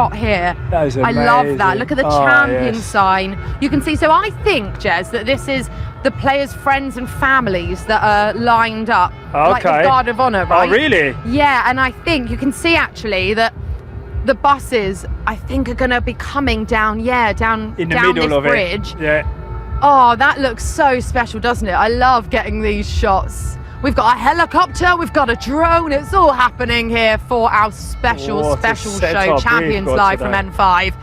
shot here. That is I amazing. love that. Look at the champion yes. sign. You can see. So I think, Jez, that this is the players' friends and families that are lined up, like the Okay. Guard of Honor, right? Oh, really? Yeah, and I think you can see actually that the buses, I think, are going to be coming down. Yeah, down In the down middle this of bridge. it. Yeah. Oh, that looks so special, doesn't it? I love getting these shots. We've got a helicopter, we've got a drone. It's all happening here for our special What a show, setup we've Champions got Live today. from N5.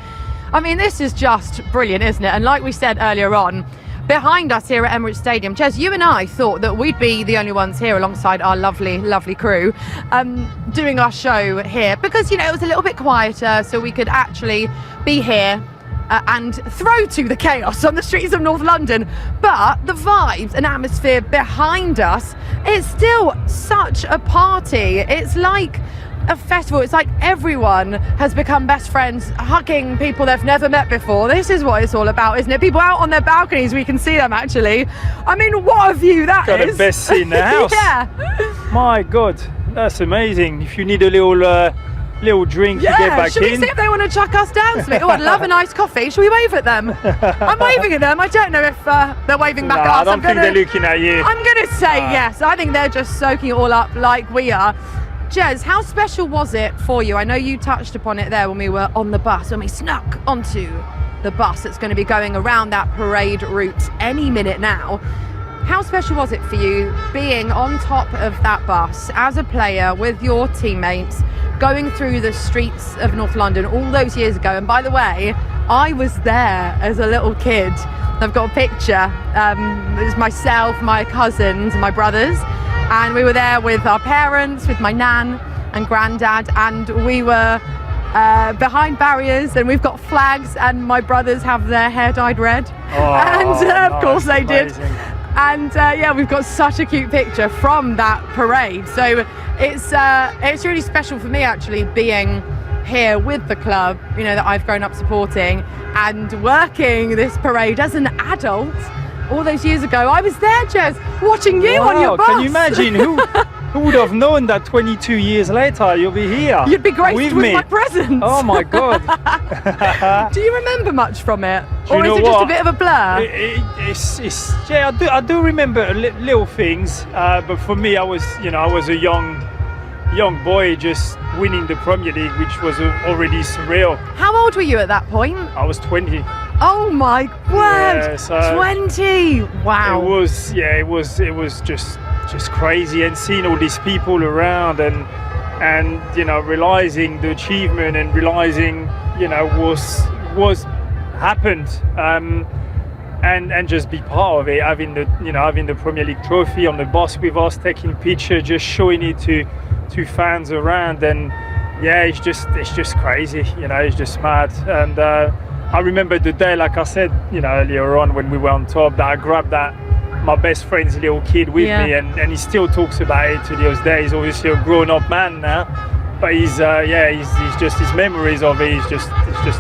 I mean, this is just brilliant, isn't it? And like we said earlier on, behind us here at Emirates Stadium, Jez, you and I thought that we'd be the only ones here alongside our lovely, lovely crew doing our show here because, you know, it was a little bit quieter, so we could actually be here and throw to the chaos on the streets of North London. But the vibes and atmosphere behind us, it's still such a party. It's like a festival. It's like everyone has become best friends, hugging people they've never met before. This is what it's all about, isn't it? People out on their balconies, we can see them actually. I mean, what a view that Got is. the best seat in the house. Yeah. My God, that's amazing. If you need a little drink to get Yeah, back should we in. see if they want to chuck us down something? Oh, I'd love a nice coffee. Shall we wave at them? I'm waving at them. I don't know if they're waving back No, at us. I don't think they're looking at you. I'm going to say yes. I think they're just soaking it all up like we are. Jez, how special was it for you? I know you touched upon it there when we were on the bus, when we snuck onto the bus that's going to be going around that parade route any minute now. How special was it for you being on top of that bus as a player with your teammates, going through the streets of North London all those years ago? And by the way, I was there as a little kid. I've got a picture. It was myself, my cousins, my brothers, and we were there with our parents, with my nan and granddad, and we were behind barriers, and we've got flags, and my brothers have their hair dyed red. And of course they did. And yeah, we've got such a cute picture from that parade. So it's really special for me actually being here with the club, you know, that I've grown up supporting and working this parade as an adult. All those years ago, I was there, Jez, watching you on your bus. Can you imagine who would have known that 22 years later you'll be here? You'd be graced with me. my presence. Oh my God. Do you remember much from it? Do you Or know is it just a what? bit of a blur? Yeah, I do remember little things, but for me, I was a young boy just winning the Premier League, which was already surreal. How old were you at that point? I was 20. Oh my word! Yeah, so 20! Wow. It was just crazy, and seeing all these people around and you know, realizing the achievement and realizing, you know, was happened, and just be part of it, having the Premier League trophy on the bus with us, taking pictures, just showing it to fans around, and yeah, it's just crazy, you know, it's just mad. And I remember the day, like I said, you know, earlier on when we were on top, that I grabbed my best friend's little kid with me, and he still talks about it to those days. Obviously a grown-up man now, but he's just, his memories of it is just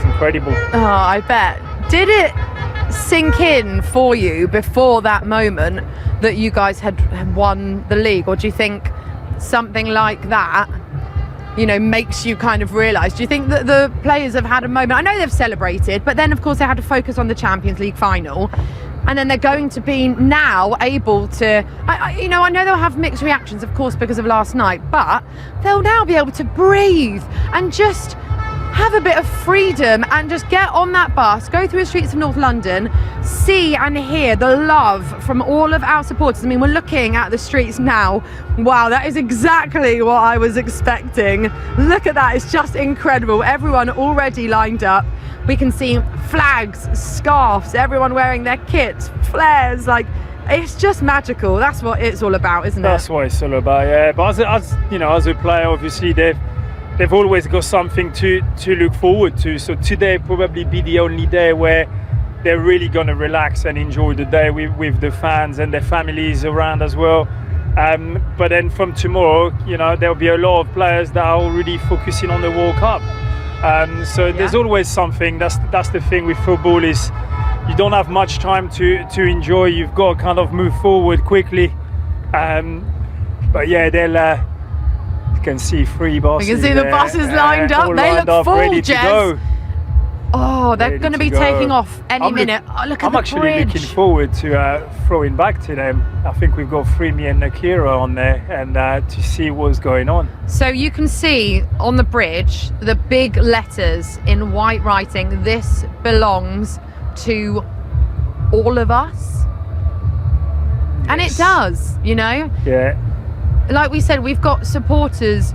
incredible. Oh, I bet. Did it sink in for you before that moment that you guys had won the league, or do you think something like that, you know, makes you kind of realise? Do you think that the players have had a moment? I know they've celebrated, but then of course they had to focus on the Champions League final, and then they're going to be now able to, I know they'll have mixed reactions, of course, because of last night, but they'll now be able to breathe and just have a bit of freedom and just get on that bus, go through the streets of North London, see and hear the love from all of our supporters. I mean, we're looking at the streets now. Wow, that is exactly what I was expecting. Look at that, it's just incredible. Everyone already lined up. We can see flags, scarves, everyone wearing their kits, flares, like, it's just magical. That's what it's all about, isn't it? That's what it's all about, yeah. But as a player, obviously they've always got something to look forward to. So today probably be the only day where they're really going to relax and enjoy the day with the fans and their families around as well. But then from tomorrow, you know, there'll be a lot of players that are already focusing on the World Cup. So there's always something. That's the thing with football, is you don't have much time to enjoy. You've got to kind of move forward quickly. But yeah, they'll can see 3 buses. You can see the there, buses lined up. all They lined look up, full, ready to Jez. go. Oh, they're Ready going to to be go. taking off any minute. Oh, look at I'm the actually bridge. looking forward to throwing back to them. I think we've got Frimi and Nakira on there, and to see what's going on. So you can see on the bridge the big letters in white writing, "This belongs to all of us." And it Yes. does, you know? Yeah. Like we said, we've got supporters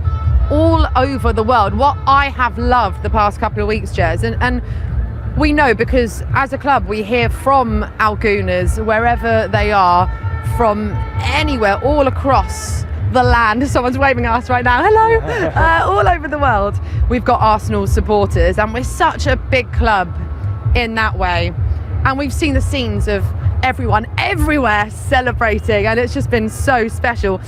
all over the world. What I have loved the past couple of weeks, Jez, and we know because as a club we hear from Algunas, wherever they are, from anywhere, all across the land. Someone's waving at us right now. Hello. All over the world. We've got Arsenal supporters, and we're such a big club in that way. And we've seen the scenes of everyone everywhere celebrating, and it's just been so special.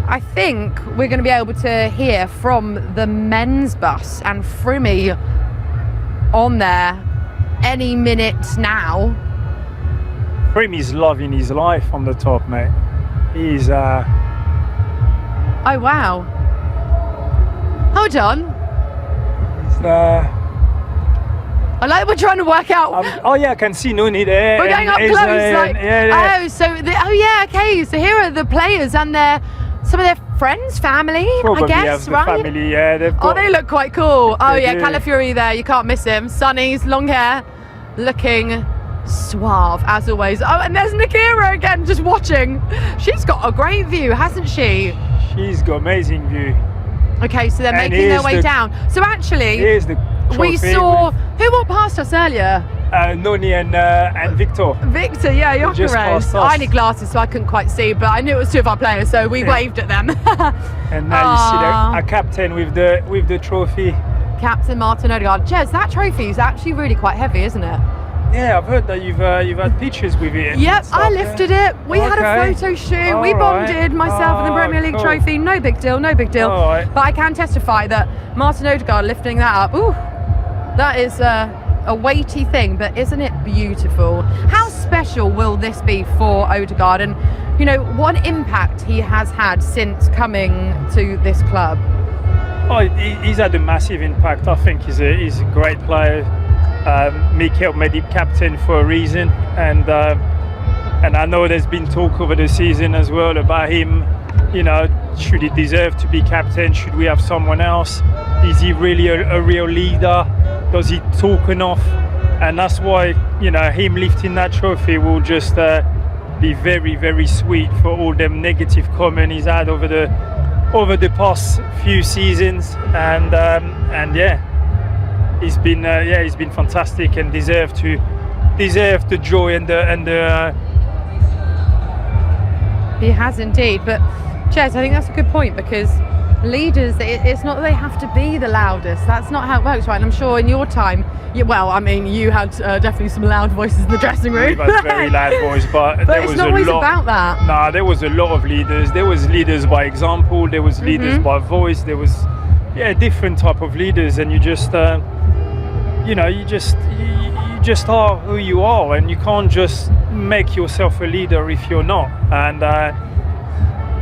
I think we're going to be able to hear from the men's bus and Frimi on there any minute now. Frimi's loving his life on the top, mate. He's Oh wow. Hold on. I like we're trying to work out. oh yeah, I can see Nuni there. We're going and up Eze close, and- like yeah. oh, so yeah, okay. So here are the players and some of their friends, family, Probably I guess, have the right? family, yeah. They've Oh, got, they look quite cool. Oh They yeah, do. Calafiori there. You can't miss him. Sonny's long hair, looking suave as always. Oh, and there's Nakira again, just watching. She's got a great view, hasn't she? She's got amazing view. Okay, so they're And making their here's way the- down. So actually, Here's the we trophy saw with, who walked past us earlier. Noni and Victor. Victor, yeah, Just Gyökeres. past us. I need glasses, so I couldn't quite see, but I knew it was 2 of our players, so we waved at them. And now you see Aw. a captain with the trophy. Captain Martin Odegaard. Jez, that trophy is actually really quite heavy, isn't it? Yeah, I've heard that you've had pictures with it. and Yep, stuff, I yeah. lifted it. We had a Okay. photo shoot. All We right. bonded, myself and the Oh, Premier League cool. trophy. No big deal, no big deal. All right. But I can testify that Martin Odegaard lifting that up, ooh, that is a weighty thing, but isn't it beautiful? How special will this be for Odegaard? And, you know, what impact he has had since coming to this club? Oh, he's had a massive impact. I think he's a great player. Mikel made him captain for a reason, and I know there's been talk over the season as well about him. You know, should he deserve to be captain? Should we have someone else? Is he really a real leader? Does he talk enough? And that's why, you know, him lifting that trophy will just be very, very sweet for all them negative comments he's had over the past few seasons, and yeah, he's been fantastic and deserved the joy and the. He has indeed, but Jez, I think that's a good point because leaders, it's not that they have to be the loudest. That's not how it works, right? And I'm sure in your time, well, I mean, you had definitely some loud voices in the dressing room. We've had very loud voice, but there it's was not a always lot. about that. Nah, there was a lot of leaders. There was leaders by example. There was leaders by voice. There was, different type of leaders, and you just, you just are who you are, and you can't just make yourself a leader if you're not. And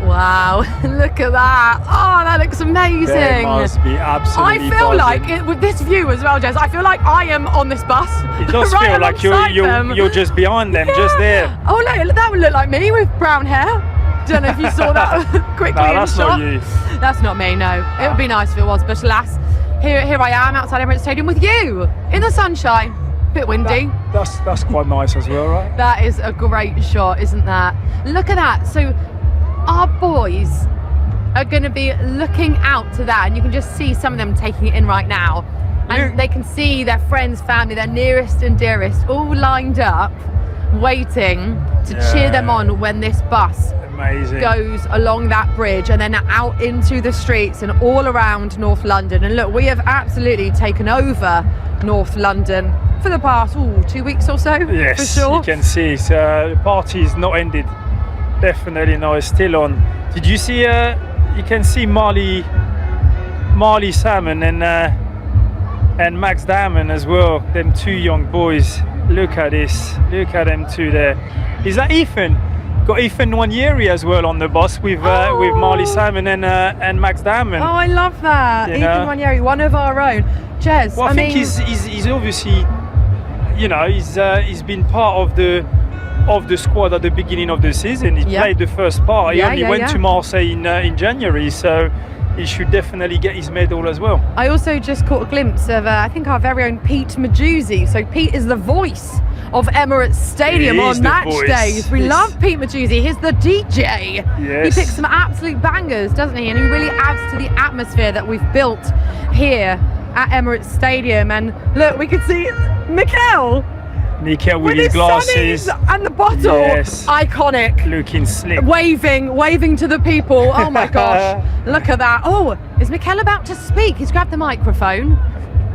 Wow, look at that. Oh, that looks amazing. they must be absolutely. I feel buzzing. like, with this view as well, Jez, I feel like I am on this bus. It does right feel like alongside them. you're just behind them, just there. Oh, look, that would look like me with brown hair. Don't know if you saw that quickly No, in that's shot. not you. That's not me, no. It would be nice if it was, but alas, here I am outside Emirates Stadium with you in the sunshine. Bit windy. That's quite nice as well, right? That is a great shot, isn't that? Look at that. So our boys are going to be looking out to that, and you can just see some of them taking it in right now. And they can see their friends, family, their nearest and dearest all lined up, waiting to cheer them on when this bus Amazing. goes along that bridge and then out into the streets and all around North London. And look, we have absolutely taken over North London for the past 2 weeks or so. Yes, for sure. you can see the party is not ended. Definitely no, it's still on. Did you see? You can see Marley Salmon and Max Diamond as well. Them two young boys. Look at this. Look at them two there. Is that Ethan? got Ethan Nwaneri as well on the bus with Marley Simon and Max Diamond. Oh, I love that. You Ethan know? Nwaneri, one of our own. Jez, Well, I think mean, he's obviously, you know, he's been part of the squad at the beginning of the season. He played the first part. He only went to Marseille in January, so he should definitely get his medal as well. I also just caught a glimpse of, I think, our very own Pete Majuzzi. So Pete is the voice of Emirates Stadium He on is the match voice. days. We love Pete Majuzzi. He's the DJ. Yes. He picks some absolute bangers, doesn't he? And he really adds to the atmosphere that we've built here at Emirates Stadium. And look, we could see Mikel Mikel with his his glasses, sunnies and the bottle. Yes. Iconic. looking slick. Waving to the people. Oh my gosh, look at that. Oh, is Mikel about to speak? He's grabbed the microphone.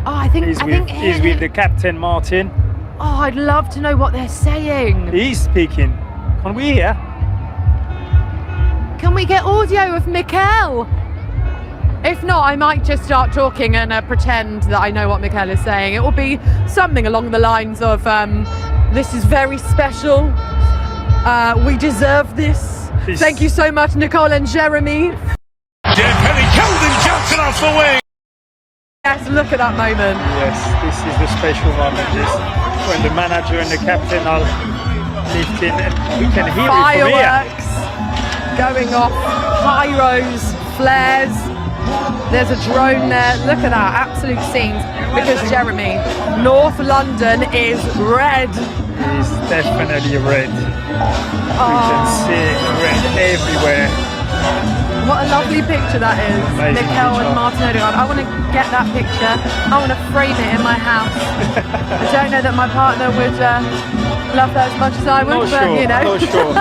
Oh, I think He's with the captain Martin. Oh, I'd love to know what they're saying. He's speaking. Can we hear? Can we get audio of Mikel? If not, I might just start talking and pretend that I know what Mikel is saying. It will be something along the lines of, this is very special. We deserve this. Thank you so much, Nicole and Jeremy. Kelly Keldon Johnson off the wing. Yes, look at that moment. Yes, this is the special moment. This when the manager and the captain are lifting, and we can hear it from here. Fireworks going off, pyros, flares. There's a drone there. Look at that, absolute scenes. Because Jeremy, North London is red. It's definitely red. We can see red everywhere. What a lovely picture that is. Amazing Mikel picture. and Martin Odegaard. I want to get that picture. I want to frame it in my house. I don't know that my partner would love that as much as I would, Not but sure, you know. not sure.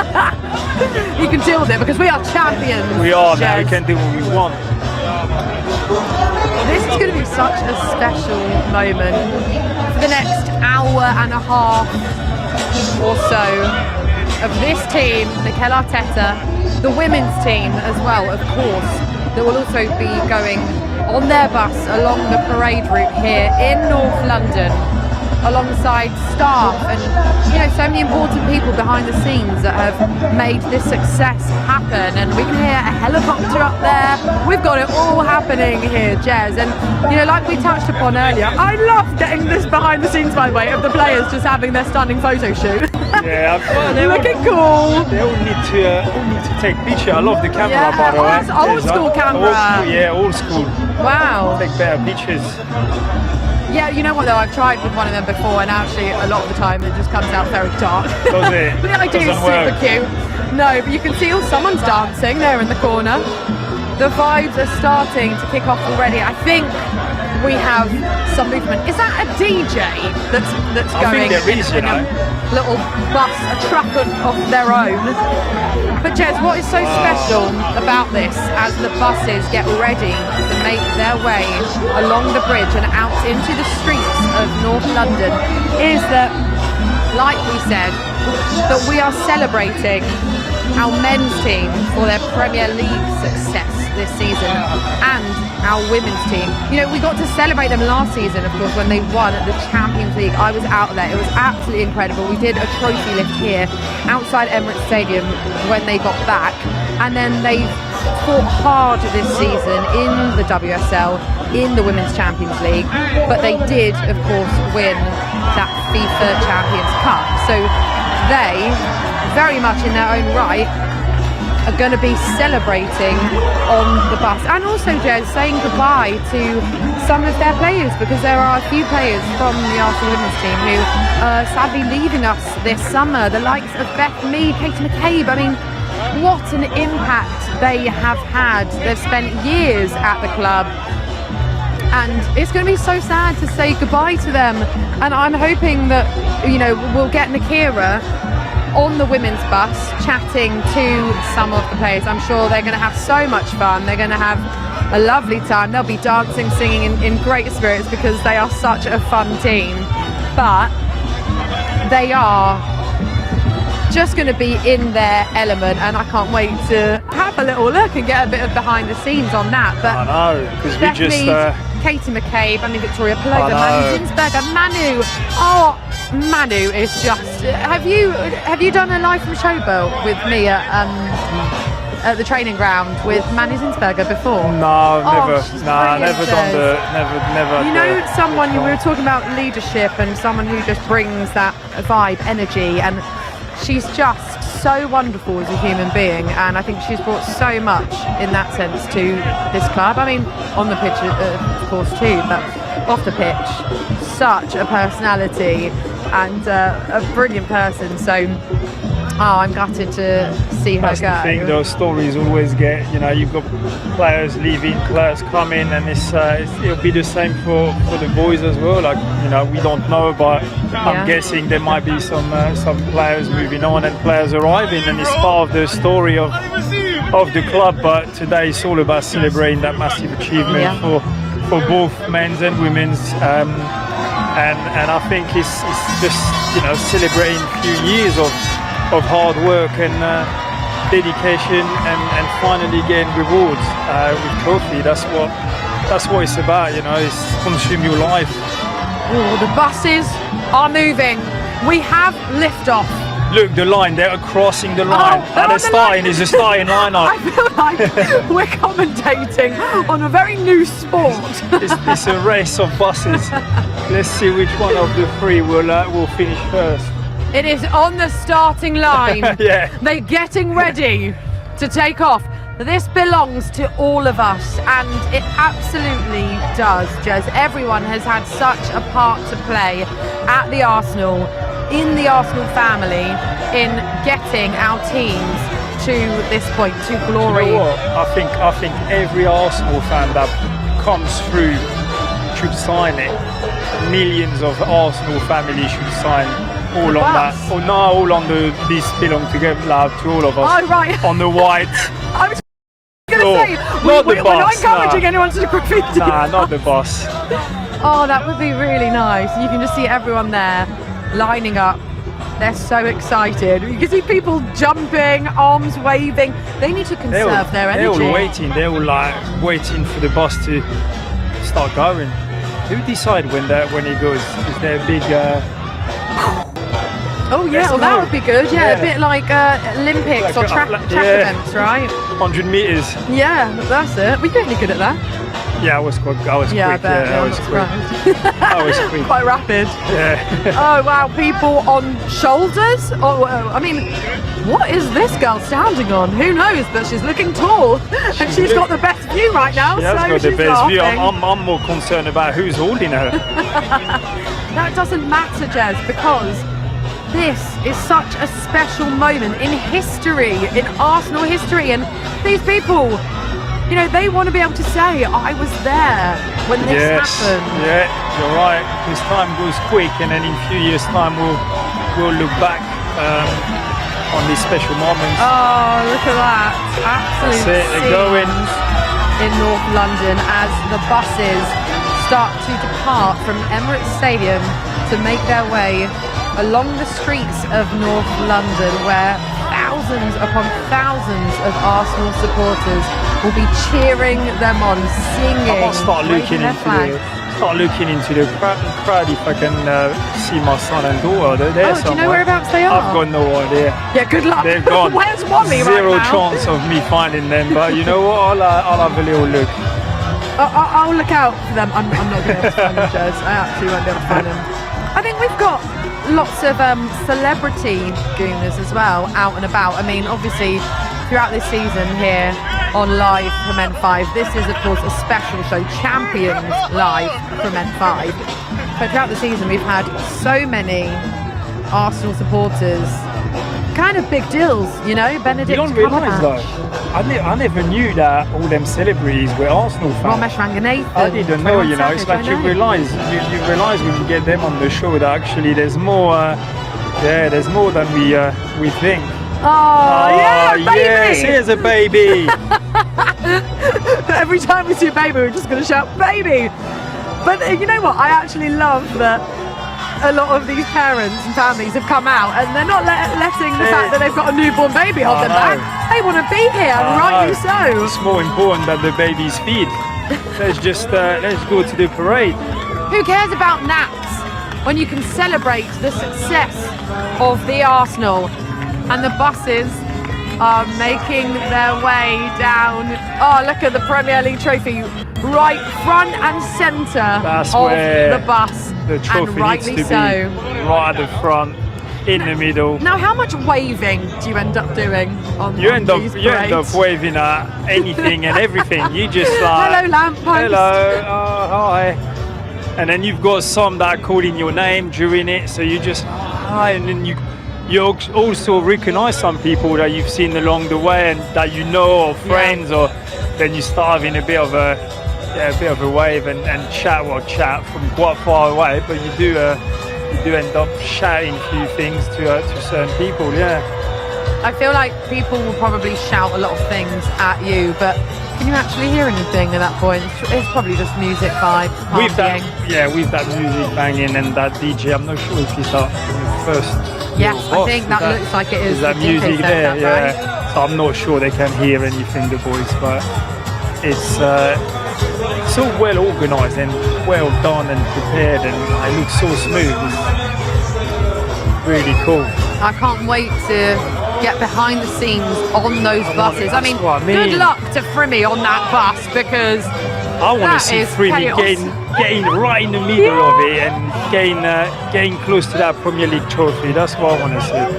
You can deal with it because we are champions. We are now, Jez. we can do what we want. This is going to be such a special moment. For the next hour and a half or so of this team, Mikel Arteta, the women's team as well, of course, that will also be going on their bus along the parade route here in North London, alongside staff and, you know, so many important people behind the scenes that have made this success happen. And we can hear a helicopter up there. We've got it all happening here, Jez. And, you know, like we touched upon earlier, I love getting this behind the scenes, by the way, of the players just having their stunning photo shoot. Yeah, well, They're looking cool. They all need to take picture. I love the camera, Yeah, by the oh, way. that's old There's school camera. Old school. Wow. Take better pictures. Yeah, you know what though, I've tried with one of them before and actually a lot of the time it just comes out very dark. Does it? But the idea is Doesn't super work. cute. No, but you can see, oh, someone's dancing there in the corner. The vibes are starting to kick off already. I think we have some movement. Is that a DJ that's I going think there is, in you a know. little bus, a truck of their own? But Jez, what is so special about this as the buses get ready to make their way along the bridge and out into the streets of North London is that, like we said, that we are celebrating our men's team for their Premier League success this season and our women's team. You know, we got to celebrate them last season, of course, when they won the Champions League. I was out there. It was absolutely incredible. We did a trophy lift here outside Emirates Stadium when they got back. And then they fought hard this season in the WSL, in the Women's Champions League. But they did, of course, win that FIFA Champions Cup. So they, very much in their own right, are going to be celebrating on the bus. And also, Jez, saying goodbye to some of their players, because there are a few players from the Arsenal women's team who are sadly leaving us this summer. The likes of Beth Mead, Katie McCabe. I mean, what an impact they have had. They've spent years at the club. And it's going to be so sad to say goodbye to them. And I'm hoping that, you know, we'll get Nakira on the women's bus chatting to some of the players. I'm sure they're going to have so much fun. They're going to have a lovely time. They'll be dancing, singing in great spirits because they are such a fun team. But they are just going to be in their element, and I can't wait to have a little look and get a bit of behind the scenes on that. But I know, because we just Katie McCabe, Annie Victoria Palova, I know. Manu Zinsberger, Manu. Oh, Manu is just. Have you done a live from Showboat with me at the training ground with Manu Zinsberger before? No, never. she's Nah, brilliant, never done Jez. never. You know, someone we were talking about leadership and someone who just brings that vibe, energy, and she's just so wonderful as a human being, and I think she's brought so much in that sense to this club. I mean, on the pitch, of course, too, but off the pitch, such a personality and a brilliant person. So, I'm gutted to see her That's go. the thing, those stories always get, you know, you've got players leaving, players coming, and it'll be the same for the boys as well. Like, you know, we don't know, but Yeah. I'm guessing there might be some players moving on and players arriving, and it's part of the story of the club. But today it's all about celebrating that massive achievement Yeah. for both men's and women's. And I think it's just, you know, celebrating a few years of hard work and dedication, and finally getting rewards with trophy. That's what it's about, you know. It's consume your life. Oh, the buses are moving. We have liftoff. Look, the line, they're crossing the line. they're And on the line. is a starting lineup. I feel like we're commentating on a very new sport. It's a race of buses. Let's see which one of the three will finish first. It is on the starting line. Yeah. They're getting ready to take off. This belongs to all of us, and it absolutely does, Jez. Everyone has had such a part to play at the Arsenal, in the Arsenal family, in getting our teams to this point, to glory. You know what? I think every Arsenal fan that comes through should sign it. Millions of Arsenal families should sign all on that. bus? Oh no, all on this belong together, love to all of us. Oh, right. On the white. I was going to No, say, not the we're not bus, encouraging nah. anyone to do graffiti. Nah, not the boss. Oh, that would be really nice. You can just see everyone there lining up. They're so excited. You can see people jumping, arms waving. They need to conserve their energy. They're all waiting. They're all like waiting for the bus to start going. Who decide when it goes? Is there a big? Oh yeah, Yes, well that no. would be good. Yeah, Yeah. a bit like Olympics Like or a- track yeah. events, right? 100 meters. Yeah, that's it. Were you really good at that? Yeah, I was quick. I was Yeah, I quick. bet. Yeah, I I'm was not quick. surprised. I was quick. Quite rapid. Yeah. Oh wow, people on shoulders? Oh, I mean, what is this girl standing on? Who knows? But she's looking tall, and she's got the best view right now. She has so got the she's best view. laughing. I'm more concerned about who's holding her. That doesn't matter, Jez, because this is such a special moment in history, in Arsenal history, and these people, you know, they want to be able to say, I was there when this happened. Yeah, you're right. This time goes quick, and then in a few years' time we'll look back on these special moments. Oh, look at that. Absolute That's it, they're going. scenes in North London as the buses start to depart from Emirates Stadium to make their way along the streets of North London, where thousands upon thousands of Arsenal supporters will be cheering them on, singing, I must start waving looking their flags. into the crowd if I can see my son and daughter. They're there Oh, do you somewhere. know whereabouts they are? I've got no idea. Yeah, good luck. They're gone. Where's Wally Zero right now? chance of me finding them. But you know what? I'll have a little look. I'll look out for them. I'm not going to be able to find them, Jez. I actually won't be able to find them. I think we've got lots of celebrity gooners as well out and about. I mean, obviously, throughout this season here on Live from N5, this is, of course, a special show, Champions Live from N5. But throughout the season, we've had so many Arsenal supporters, kind of big deals, you know, Benedict You don't realise Cumberbatch, though. I never knew that all them celebrities were Arsenal fans. Ramesh Ranganathan. I didn't know, 21 you know. It's Savage, like I you know. realise when you get them on the show that actually there's more. There's more than we think. Oh, yeah, baby! Yes, here's a baby. Every time we see a baby, we're just going to shout, baby! But you know what? I actually love that a lot of these parents and families have come out and they're not letting the fact that they've got a newborn baby hold I them know. back. They want to be here, and rightly so. It's more important than the baby's feed. let's go to the parade. Who cares about naps when you can celebrate the success of the Arsenal? And the buses are making their way down. Oh, look at the Premier League trophy right front and centre That's of where the bus. The trophy and rightly needs to so. be right at the front, in the middle. Now, how much waving do you end up doing on You on end up these waving parades? at anything and everything. You just like, Hello, lamppost. hello, oh, hi. And then you've got some that are calling your name during it, so you just hi, and then you also recognise some people that you've seen along the way and that you know, or friends, or then you start having a bit of a wave and chat from quite far away, but you do end up shouting a few things to certain people. I feel like people will probably shout a lot of things at you, but can you actually hear anything at that point? It's probably just music vibes. With partying. that music banging and that DJ, I'm not sure if it's that first. Yes, little I think box. that looks like it is. Is that the DJ music set, there? that, Yeah. right? So I'm not sure they can hear anything, the boys, but it's so well organised and well done and prepared, and it looks so smooth. It's really cool. I can't wait to get behind the scenes on those buses. I mean, That's what I mean. good luck to Frimmy on that bus, because I want that to see is Frimmy chaos. getting right in the middle of it and getting close to that Premier League trophy. That's what I want to see.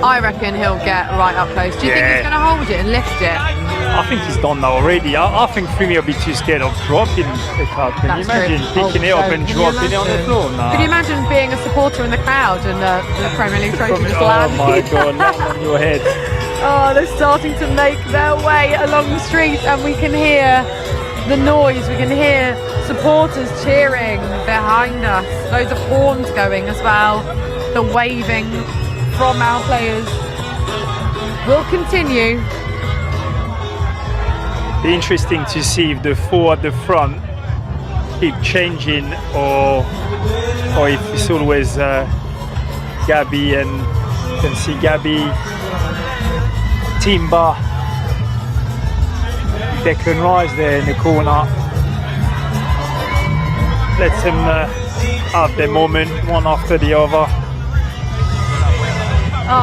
I reckon he'll get right up close. Do you think he's Yeah. going to hold it and lift it? I think he's done that already. I think Frimmy will be too scared of dropping the cup. Can you That's imagine true. picking it Oh, up so and can you dropping it on the imagine? floor? Nah. Could you imagine being a supporter in the crowd and the Premier League trophy just Oh landing? my God, land on your head. Oh, they're starting to make their way along the street, and we can hear the noise. We can hear supporters cheering behind us. Loads of horns going as well. The waving from our players will continue. Be interesting to see if the four at the front keep changing, or if it's always Gabby, and you can see Gabby, Timber, Declan Rice there in the corner. Let them have their moment, one after the other.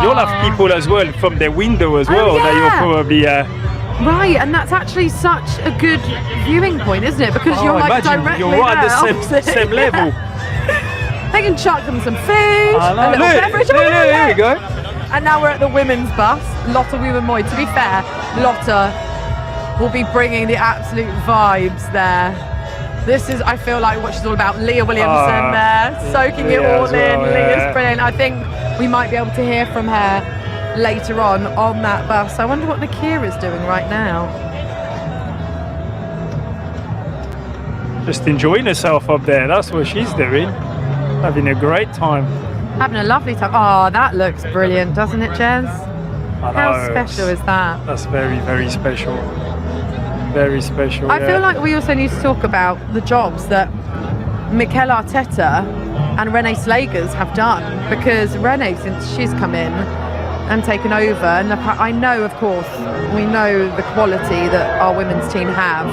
You'll have people as well from their window as well that you'll yeah. probably. Right, and that's actually such a good viewing point, isn't it? Because you're like imagine directly you're right there, at the opposite. same level. They can chuck them some food, I know. a little beverage. Look, there we go. And now we're at the women's bus, Lotta Wubben-Moy. To be fair, Lotta will be bringing the absolute vibes there. This is, I feel like, what she's all about. Leah Williamson there, soaking it Leah all as in. well, Leah's yeah. brilliant. I think we might be able to hear from her later on that bus. I wonder what Nakira's doing right now. Just enjoying herself up there. That's what she's doing. Having a great time. Having a lovely time. Oh, that looks brilliant, doesn't it, Jez? I How know, special is that? That's very, very special. Very special. I yeah. feel like we also need to talk about the jobs that Mikel Arteta and Renee Slagers have done, because Renee, since she's come in and taken over, and I know, of course, we know the quality that our women's team have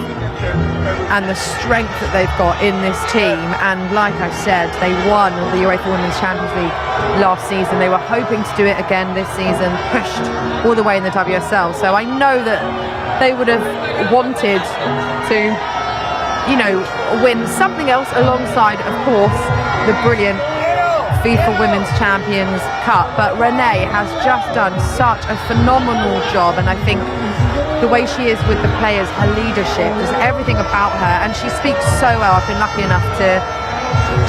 and the strength that they've got in this team, and like I said, they won the UEFA Women's Champions League last season. They were hoping to do it again this season, pushed all the way in the WSL, so I know that they would have wanted to, you know, win something else alongside, of course, the brilliant FIFA Women's Champions Cup. But Renee has just done such a phenomenal job, and I think the way she is with the players, her leadership, there's everything about her, and she speaks so well. I've been lucky enough to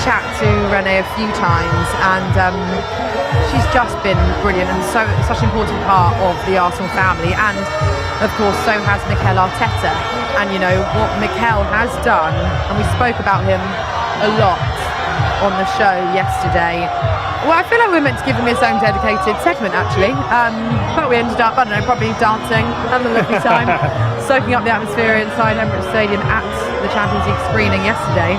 chat to Renee a few times, and she's just been brilliant and such an important part of the Arsenal family. And of course, so has Mikel Arteta. And you know what Mikel has done, and we spoke about him a lot on the show yesterday. Well, I feel like we were meant to give him his own dedicated segment, actually, but we ended up, I don't know, probably dancing, having a lovely time, soaking up the atmosphere inside Emirates Stadium at the Champions League screening yesterday.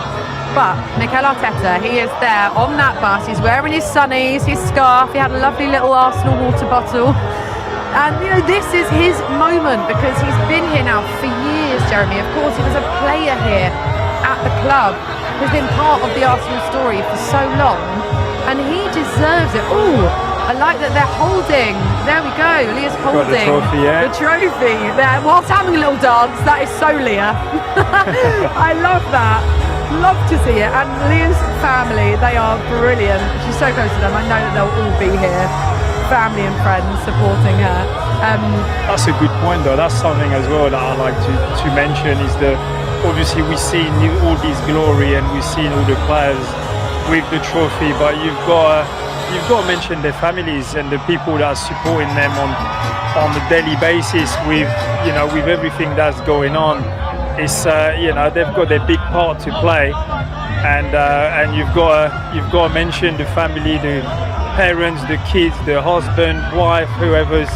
But Mikel Arteta, he is there on that bus. He's wearing his sunnies, his scarf. He had a lovely little Arsenal water bottle. And, you know, this is his moment, because he's been here now for years Jeremy. Of course, he was a player here at the club, who's been part of the Arsenal story for so long, and he deserves it. Ooh, I like that they're holding. There we go. Leah's holding the trophy, yeah. the trophy there whilst having a little dance. That is so Leah. I love that. Love to see it. And Leah's family, they are brilliant. She's so close to them. I know that they'll all be here, family and friends supporting her. That's a good point, though. That's something as well that I like to mention is the obviously we've seen all this glory and we've seen all the players with the trophy, but you've got to mention their families and the people that are supporting them on a daily basis with with everything that's going on. It's they've got their big part to play, and you've got to mention the family, the parents, the kids, the husband, wife, whoever's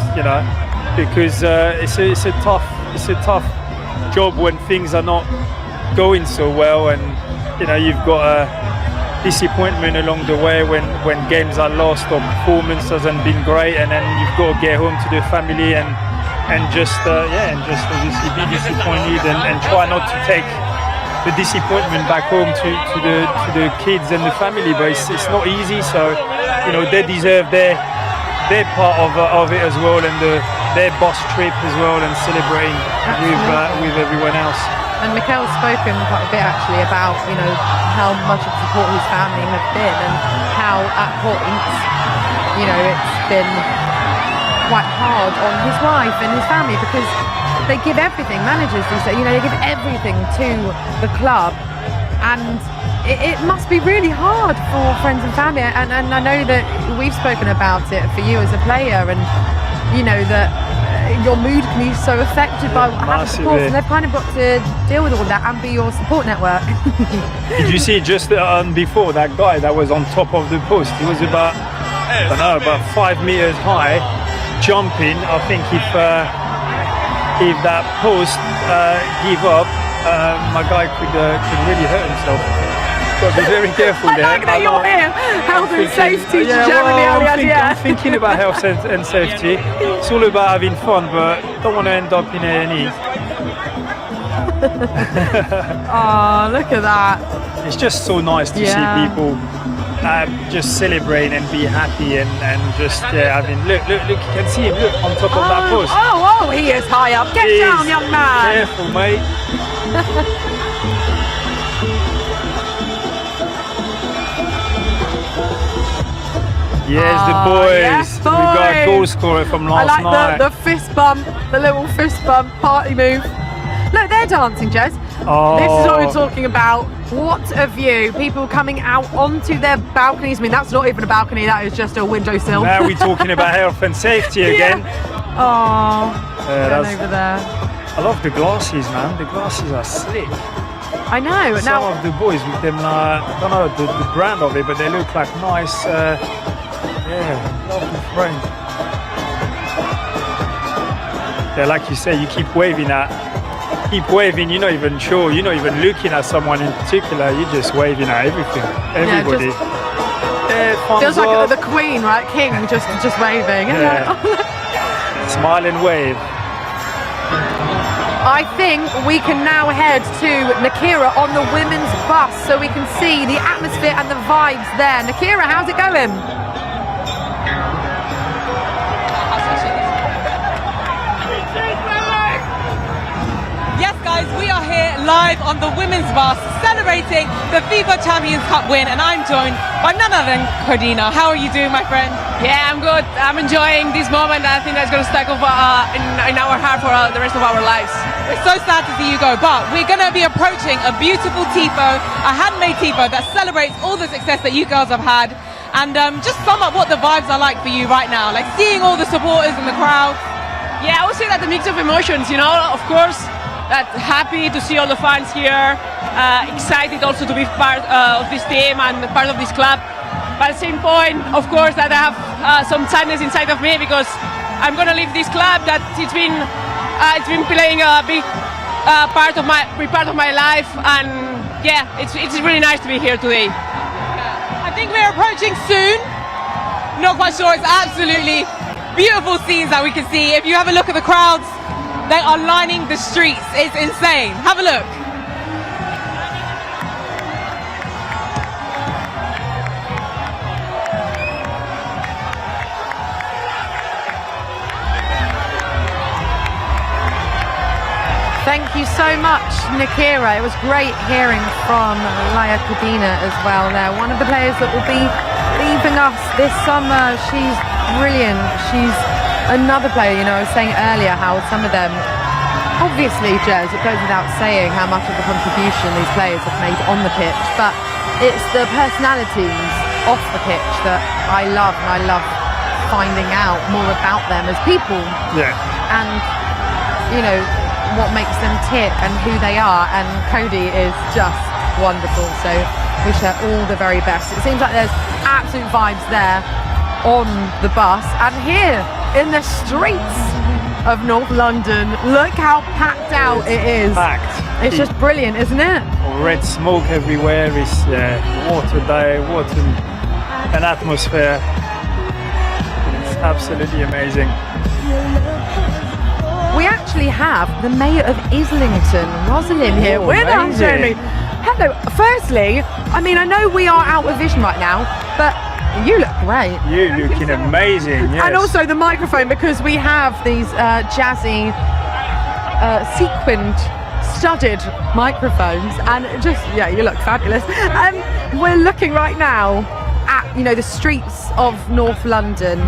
because it's a tough job when things are not going so well, and you've got a disappointment along the way when games are lost or performance hasn't been great, and then you've got to get home to the family and just obviously be disappointed and try not to take the disappointment back home to the kids and the family. But it's not easy, so they deserve their part of it as well, and their bus trip as well, and celebrating with everyone else. And Mikel's spoken quite a bit actually about how much of support his family have been, and how at points it's been quite hard on his wife and his family because they give everything. Managers do so, they give everything to the club, and it must be really hard for friends and family. And I know that we've spoken about it for you as a player, and that your mood can be so affected by what happens, of course, and they've kind of got to deal with all that and be your support network. Did you see just before that guy that was on top of the post? He was about 5 meters high, jumping. I think if that post give up, my guy could really hurt himself. Got to be very careful there. I like that you're here, health and safety to Jeremy I'm thinking about health and safety. It's all about having fun, but don't want to end up in A&E. Oh, look at that. It's just so nice to see people just celebrate and be happy and just look, you can see him, look, on top of that post. Oh, he is high up. Get down, young man. Careful, mate. Yes, the boys. Yes, We got a goal scorer from last night. I like the fist bump, the little fist bump party move. Look, they're dancing, Jez. Oh. This is what we're talking about. What a view. People coming out onto their balconies. I mean, that's not even a balcony, that is just a windowsill. Now we're talking about health and safety again. Oh, that's over there. I love the glasses, man. The glasses are slick. I know. Some of the boys with them, I don't know the brand of it, but they look like nice. Love the frame. Yeah, like you say, you keep waving, you're not even sure, you're not even looking at someone in particular, you're just waving at everything, everybody. Feels like the Queen, right? King, just waving. Yeah. Smile and wave. I think we can now head to Nakira on the women's bus so we can see the atmosphere and the vibes there. Nakira, how's it going? Yes, guys, we are here live on the women's bus celebrating the FIFA Champions Cup win, and I'm joined by none other than Cordina. How are you doing, my friend? Yeah, I'm good. I'm enjoying this moment. I think that's going to stick in our heart for the rest of our lives. We're so sad to see you go, but we're going to be approaching a beautiful tifo, a handmade tifo that celebrates all the success that you girls have had. And just sum up what the vibes are like for you right now, like seeing all the supporters in the crowd. Yeah, I would say that the mix of emotions, of course, that happy to see all the fans here, excited also to be part of this team and part of this club. But at the same point, of course, that I have some sadness inside of me because I'm going to leave this club that it's been playing a big part of my life, and yeah, it's really nice to be here today. I think we're approaching soon. Not quite sure. It's absolutely beautiful scenes that we can see. If you have a look at the crowds, They are lining the streets. It's insane. Have a look. Thank you so much, Nakira. It was great hearing from Laia Kadina as well there. One of the players that will be leaving us this summer. She's brilliant. She's another player, you know, I was saying earlier how some of them, obviously, Jez, it goes without saying how much of a contribution these players have made on the pitch, but it's the personalities off the pitch that I love, and I love finding out more about them as people. Yeah. And, you know, what makes them tick and who they are, and Cody is just wonderful, so wish her all the very best. It seems like there's absolute vibes there on the bus, and here in the streets of North London, look how packed out it is. Packed. It's just brilliant, isn't it? Red smoke everywhere. It's what a day, what an atmosphere. It's absolutely amazing. We actually have the Mayor of Islington, Rosalind, here with us, amazing. Jamie. Hello. Firstly, I mean, I know we are out of vision right now, but you look great. You're looking amazing, yes. And also the microphone, because we have these jazzy, sequined, studded microphones, and just, yeah, you look fabulous. We're looking right now at, you know, the streets of North London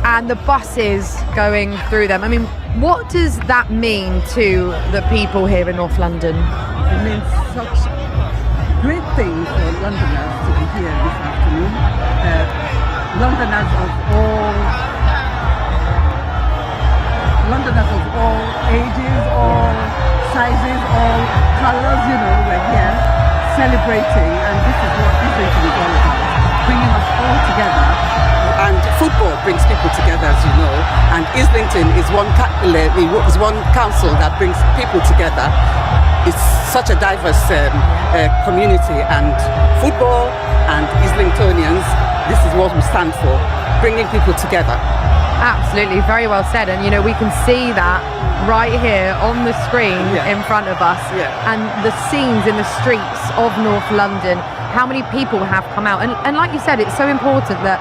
and the buses going through them. I mean, what does that mean to the people here in North London? It means such great thing for Londoners to be here this afternoon. Londoners of all ages, all sizes, all colours, you know, we're here celebrating, and this is what Islington is all about, bringing us all together. And football brings people together, as you know, and Islington is one council that brings people together. It's such a diverse community, and football and Islingtonians, this is what we stand for, bringing people together. Absolutely, very well said. And you know, we can see that right here on the screen in front of us, and the scenes in the streets of North London, how many people have come out, and like you said, it's so important that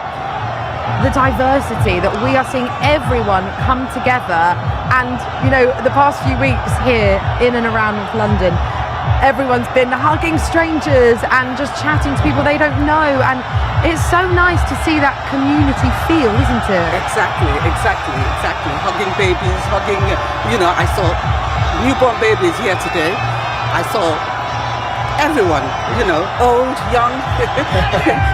the diversity, that we are seeing everyone come together. And you know, the past few weeks here in and around North London, everyone's been hugging strangers and just chatting to people they don't know, and it's so nice to see that community feel, isn't it? Exactly. Hugging babies, you know, I saw newborn babies here today. I saw everyone, you know, old, young.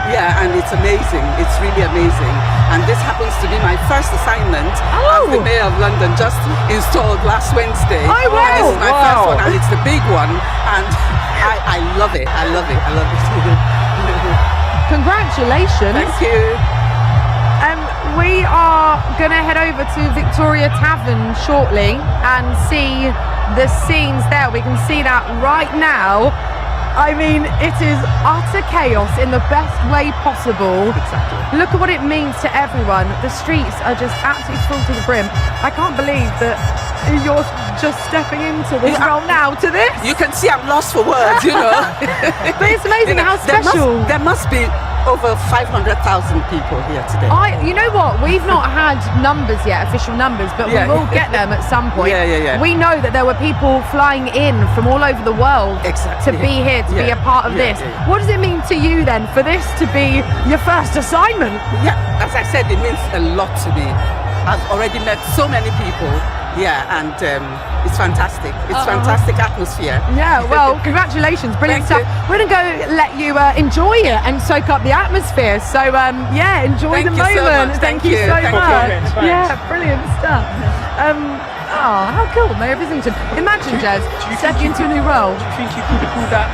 Yeah, and it's amazing. It's really amazing. And this happens to be my first assignment as the Mayor of London, just installed last Wednesday. Oh, wow. And this is my first one, and it's the big one. And I love it. I love it. Congratulations. Thank you. We are going to head over to Victoria Tavern shortly and see the scenes there. We can see that right now. I mean, it is utter chaos in the best way possible. Exactly. Look at what it means to everyone. The streets are just absolutely full to the brim. I can't believe that you're just stepping into this role now to this. You can see I'm lost for words, you know. But it's amazing how special. There must be over 500,000 people here today. You know what? We've not had numbers yet, official numbers, but we will get them at some point. Yeah. We know that there were people flying in from all over the world to be here, to be a part of this. Yeah. What does it mean to you then for this to be your first assignment? Yeah, as I said, it means a lot to me. I've already met so many people. Yeah, and it's fantastic. It's fantastic atmosphere. Yeah, well, congratulations, brilliant stuff. We're going to go let you enjoy it and soak up the atmosphere. So, enjoy the moment. So much. Thank you so much. Thanks. Yeah, brilliant stuff. How cool, Mayor of Islington. Imagine, Jez, stepping into a new role. Do you think you could pull that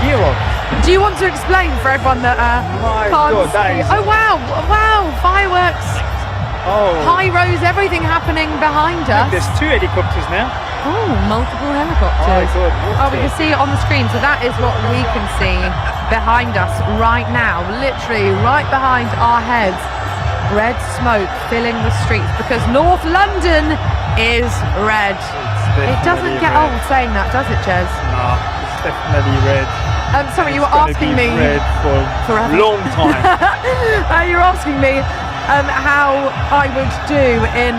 gear off? Do you want to explain for everyone that My can't God, that see? is- Oh, wow, fireworks. Oh, Pyros, everything happening behind us. there's 2 helicopters now. Oh, multiple helicopters. Oh, God, We can see it on the screen. So that is what we can see behind us right now. Literally right behind our heads. Red smoke filling the streets because North London is red. It doesn't definitely get red. old saying that, does it, Jez? No, it's definitely red. Sorry, you were It's gonna asking be me. red for forever. a long time. You're asking me how I would do in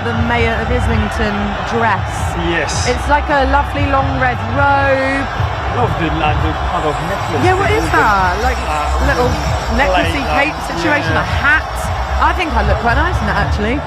the Mayor of Islington dress. Yes. It's like a lovely long red robe. Love the kind of necklace. Yeah, what is thing, that? Like little necklacey plain, cape situation, yeah. a hat. I think I look quite nice in that actually.